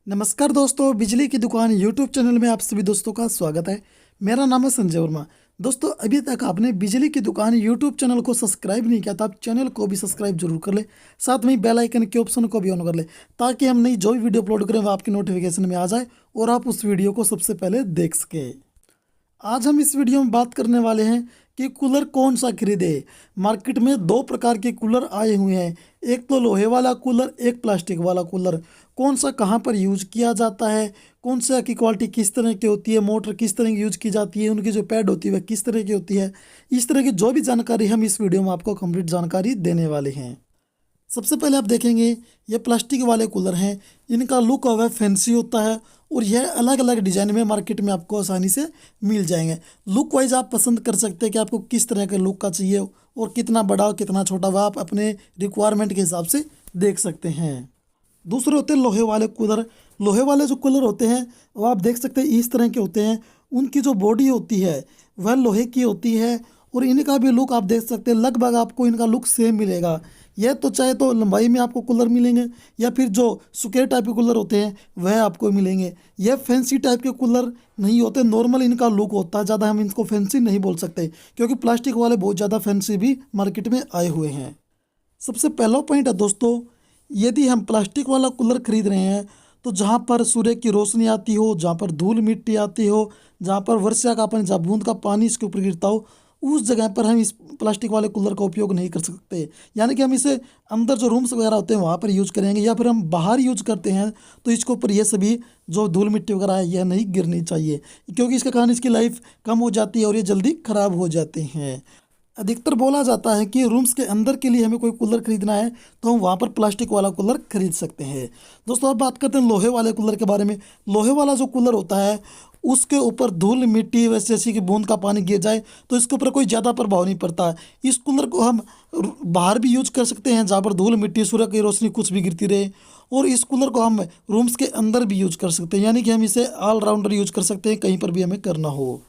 नमस्कार दोस्तों, बिजली की दुकान यूट्यूब चैनल में आप सभी दोस्तों का स्वागत है। मेरा नाम है संजय वर्मा। दोस्तों, अभी तक आपने बिजली की दुकान यूट्यूब चैनल को सब्सक्राइब नहीं किया तो आप चैनल को भी सब्सक्राइब जरूर कर ले, साथ में बेल आइकन के ऑप्शन को भी ऑन कर ले, ताकि हम नई जो भी वीडियो अपलोड करें वो आपकी नोटिफिकेशन में आ जाए और आप उस वीडियो को सबसे पहले देख सके। आज हम इस वीडियो में बात करने वाले हैं कि कूलर कौन सा खरीदे। मार्केट में दो प्रकार के कूलर आए हुए हैं, एक तो लोहे वाला कूलर, एक प्लास्टिक वाला कूलर। कौन सा कहाँ पर यूज किया जाता है, कौन सा की क्वालिटी किस तरह की होती है, मोटर किस तरह की यूज की जाती है, उनकी जो पैड होती है वह किस तरह की होती है, इस तरह की जो भी जानकारी हम इस वीडियो में आपको कंप्लीट जानकारी देने वाले हैं। सबसे पहले आप देखेंगे ये प्लास्टिक वाले कूलर हैं। इनका लुक वह फैंसी होता है और यह अलग अलग डिज़ाइन में मार्केट में आपको आसानी से मिल जाएंगे। लुक वाइज आप पसंद कर सकते हैं कि आपको किस तरह के लुक का चाहिए और कितना बड़ा और कितना छोटा, वह आप अपने रिक्वायरमेंट के हिसाब से देख सकते हैं। दूसरे होते हैं लोहे वाले कूलर। लोहे वाले जो कूलर होते हैं वो आप देख सकते हैं इस तरह के होते हैं। उनकी जो बॉडी होती है वह लोहे की होती है और इनका भी लुक आप देख सकते हैं, लगभग आपको इनका लुक सेम मिलेगा। यह तो चाहे तो लंबाई में आपको कूलर मिलेंगे या फिर जो स्क्वायर टाइप के कूलर होते हैं वह आपको मिलेंगे। यह फैंसी टाइप के कूलर नहीं होते, नॉर्मल इनका लुक होता है। ज़्यादा हम इनको फैंसी नहीं बोल सकते, क्योंकि प्लास्टिक वाले बहुत ज़्यादा फैंसी भी मार्केट में आए हुए हैं। सबसे पहला पॉइंट है दोस्तों, यदि हम प्लास्टिक वाला कूलर खरीद रहे हैं तो जहाँ पर सूर्य की रोशनी आती हो, जहाँ पर धूल मिट्टी आती हो, जहाँ पर वर्षा का पानी, जहाँ बूंद का पानी इसके ऊपर गिरता हो, उस जगह पर हम इस प्लास्टिक वाले कूलर का उपयोग नहीं कर सकते। यानी कि हम इसे अंदर जो रूम्स वगैरह होते हैं वहाँ पर यूज करेंगे, या फिर हम बाहर यूज करते हैं तो इसके ऊपर ये सभी जो धूल मिट्टी वगैरह है यह नहीं गिरनी चाहिए, क्योंकि इसके कारण इसकी लाइफ कम हो जाती है और ये जल्दी ख़राब हो जाते हैं। अधिकतर बोला जाता है कि रूम्स के अंदर के लिए हमें कोई कूलर खरीदना है तो हम वहाँ पर प्लास्टिक वाला कूलर खरीद सकते हैं। दोस्तों, अब बात करते हैं लोहे वाले कूलर के बारे में। लोहे वाला जो कूलर होता है उसके ऊपर धूल मिट्टी वैसे जैसी कि बूंद का पानी गिर जाए तो इसके ऊपर कोई ज़्यादा प्रभाव नहीं पड़ता। इस कूलर को हम बाहर भी यूज कर सकते हैं, जहाँ पर धूल मिट्टी, सूर्य की रोशनी कुछ भी गिरती रहे, और इस कूलर को हम रूम्स के अंदर भी यूज कर सकते हैं। यानी कि हम इसे ऑलराउंडर यूज कर सकते हैं, कहीं पर भी हमें करना हो।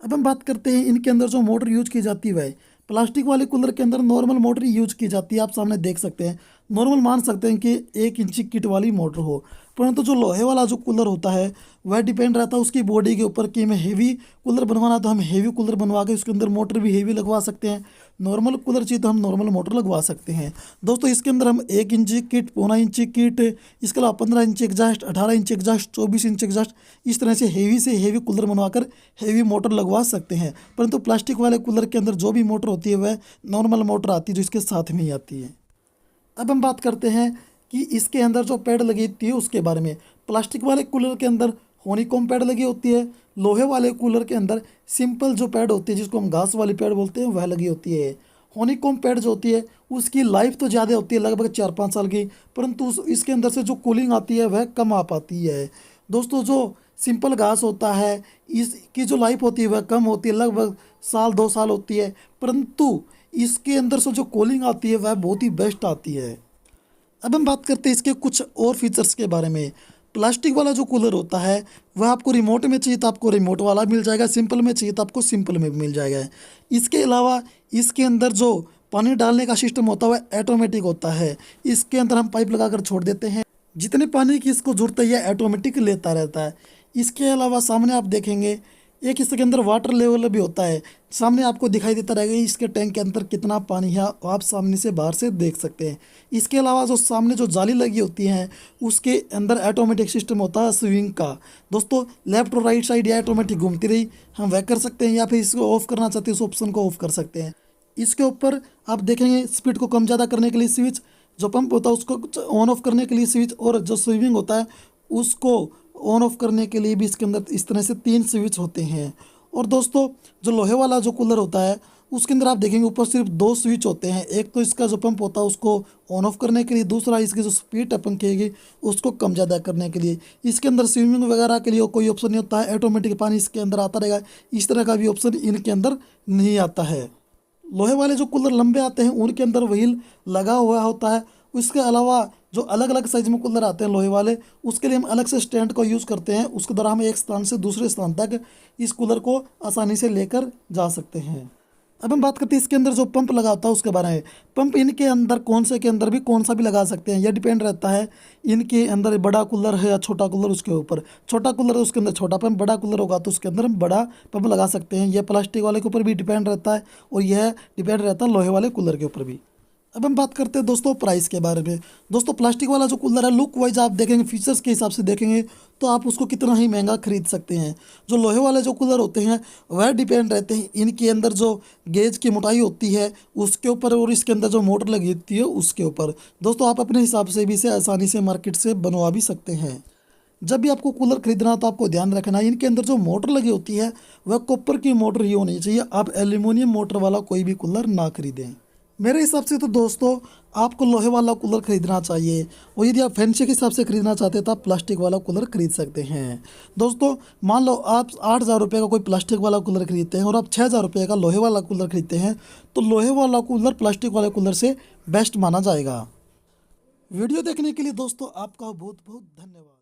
अब हम बात करते हैं इनके अंदर जो मोटर यूज की जाती है। प्लास्टिक वाले कूलर के अंदर नॉर्मल मोटर यूज की जाती है, आप सामने देख सकते हैं। नॉर्मल मान सकते हैं कि 1 इंची किट वाली मोटर हो, परंतु जो लोहे वाला जो कूलर होता है वह डिपेंड रहता है उसकी बॉडी के ऊपर कि हमें हेवी कूलर बनवाना तो हम हेवी कूलर बनवा के उसके अंदर मोटर भी हेवी लगवा सकते हैं। नॉर्मल कूलर चाहिए तो हम नॉर्मल मोटर लगवा सकते हैं। दोस्तों, इसके अंदर हम 1 इंची किट, 1.25 इंची किट, इसके अलावा 15 inch exhaust, 18 inch exhaust, 24 inch exhaust, इस तरह से हेवी कूलर बनवाकर हेवी मोटर लगवा सकते हैं। परंतु प्लास्टिक वाले कूलर के अंदर जो भी मोटर होती है वह नॉर्मल मोटर आती है जो इसके साथ में ही आती है। अब हम बात करते हैं कि इसके अंदर जो पैड लगी होती है उसके बारे में। प्लास्टिक वाले कूलर के अंदर हॉनीकॉम पैड लगी होती है। लोहे वाले कूलर के अंदर सिंपल जो पैड होती है जिसको हम घास वाली पैड बोलते हैं वह लगी होती है। हॉनीकॉम पैड जो होती है उसकी लाइफ तो ज़्यादा होती है, लगभग 4-5 साल की, परंतु इसके अंदर से जो कूलिंग आती है वह कम आ पाती है। दोस्तों, जो सिंपल घास होता है इसकी जो लाइफ होती है वह कम होती है, लगभग 1-2 साल होती है, परंतु इसके अंदर से जो कूलिंग आती है वह बहुत ही बेस्ट आती है। अब हम बात करते हैं इसके कुछ और फीचर्स के बारे में। प्लास्टिक वाला जो कूलर होता है वह आपको रिमोट में चाहिए तो आपको रिमोट वाला मिल जाएगा, सिंपल में चाहिए तो आपको सिंपल में मिल जाएगा। इसके अलावा इसके अंदर जो पानी डालने का सिस्टम होता है वह ऑटोमेटिक होता है। इसके अंदर हम पाइप लगाकर छोड़ देते हैं, जितने पानी की इसको जरूरत है यह ऑटोमेटिक लेता रहता है। इसके अलावा सामने आप देखेंगे एक इसके अंदर वाटर लेवल भी होता है, सामने आपको दिखाई देता रहेगा इसके टैंक के अंदर कितना पानी है, आप सामने से बाहर से देख सकते हैं। इसके अलावा जो सामने जो जाली लगी होती है उसके अंदर ऑटोमेटिक सिस्टम होता है स्विंग का। दोस्तों, लेफ्ट और राइट साइड या ऑटोमेटिक घूमती रही हम वह कर सकते हैं, या फिर इसको ऑफ करना चाहते हैं उस ऑप्शन को ऑफ कर सकते हैं। इसके ऊपर आप देखेंगे स्पीड को कम ज़्यादा करने के लिए स्विच, जो पंप होता है उसको ऑन ऑफ करने के लिए स्विच, और जो स्विंग होता है उसको ऑन ऑफ करने के लिए भी इसके अंदर इस तरह से 3 स्विच होते हैं। और दोस्तों, जो लोहे वाला जो कूलर होता है उसके अंदर आप देखेंगे ऊपर सिर्फ 2 स्विच होते हैं। एक तो इसका जो पंप होता है उसको ऑन ऑफ करने के लिए, दूसरा इसकी जो स्पीड है पंखे की उसको कम ज़्यादा करने के लिए। इसके अंदर स्विमिंग वगैरह के लिए कोई ऑप्शन नहीं होता है, ऑटोमेटिक पानी इसके अंदर आता रहेगा, इस तरह का भी ऑप्शन इनके अंदर नहीं आता है। लोहे वाले जो कूलर लंबे आते हैं उनके अंदर व्हील लगा हुआ होता है। उसके अलावा जो अलग अलग साइज में कूलर आते हैं लोहे वाले, उसके लिए हम अलग से स्टैंड को यूज़ करते हैं, उसके द्वारा हम एक स्थान से दूसरे स्थान तक इस कूलर को आसानी से लेकर जा सकते हैं। अब हम बात करते हैं इसके अंदर जो पंप लगा होता है उसके बारे में। पंप इनके अंदर कौन से के अंदर भी कौन सा भी लगा सकते हैं, यह डिपेंड रहता है इनके अंदर बड़ा कूलर है या छोटा कूलर उसके ऊपर। छोटा कूलर है उसके अंदर छोटा पंप, बड़ा कूलर होगा तो उसके अंदर हम बड़ा पंप लगा सकते हैं। यह प्लास्टिक वाले के ऊपर भी डिपेंड रहता है और यह डिपेंड रहता है लोहे वाले कूलर के ऊपर भी। अब हम बात करते हैं दोस्तों प्राइस के बारे में। दोस्तों प्लास्टिक वाला जो कूलर है लुक वाइज आप देखेंगे, फीचर्स के हिसाब से देखेंगे तो आप उसको कितना ही महंगा खरीद सकते हैं। जो लोहे वाले जो कूलर होते हैं वह डिपेंड रहते हैं इनके अंदर जो गेज की मोटाई होती है उसके ऊपर और इसके अंदर जो मोटर लगी होती है उसके ऊपर। दोस्तों आप अपने हिसाब से भी इसे आसानी से मार्केट से बनवा भी सकते हैं। जब भी आपको कूलर खरीदना हो तो आपको ध्यान रखना है इनके अंदर जो मोटर लगी होती है वह कॉपर की मोटर ही होनी चाहिए। आप एल्यूमिनियम मोटर वाला कोई भी कूलर ना खरीदें। मेरे हिसाब से तो दोस्तों आपको लोहे वाला कूलर खरीदना चाहिए और यदि आप फैंसी के हिसाब से खरीदना चाहते हैं तो आप प्लास्टिक वाला कूलर खरीद सकते हैं। दोस्तों मान लो आप 8,000 रुपये का कोई प्लास्टिक वाला कूलर खरीदते हैं और आप 6,000 रुपये का लोहे वाला कूलर खरीदते हैं तो लोहे वाला कूलर प्लास्टिक वाले कूलर से बेस्ट माना जाएगा। वीडियो देखने के लिए दोस्तों आपका बहुत बहुत धन्यवाद।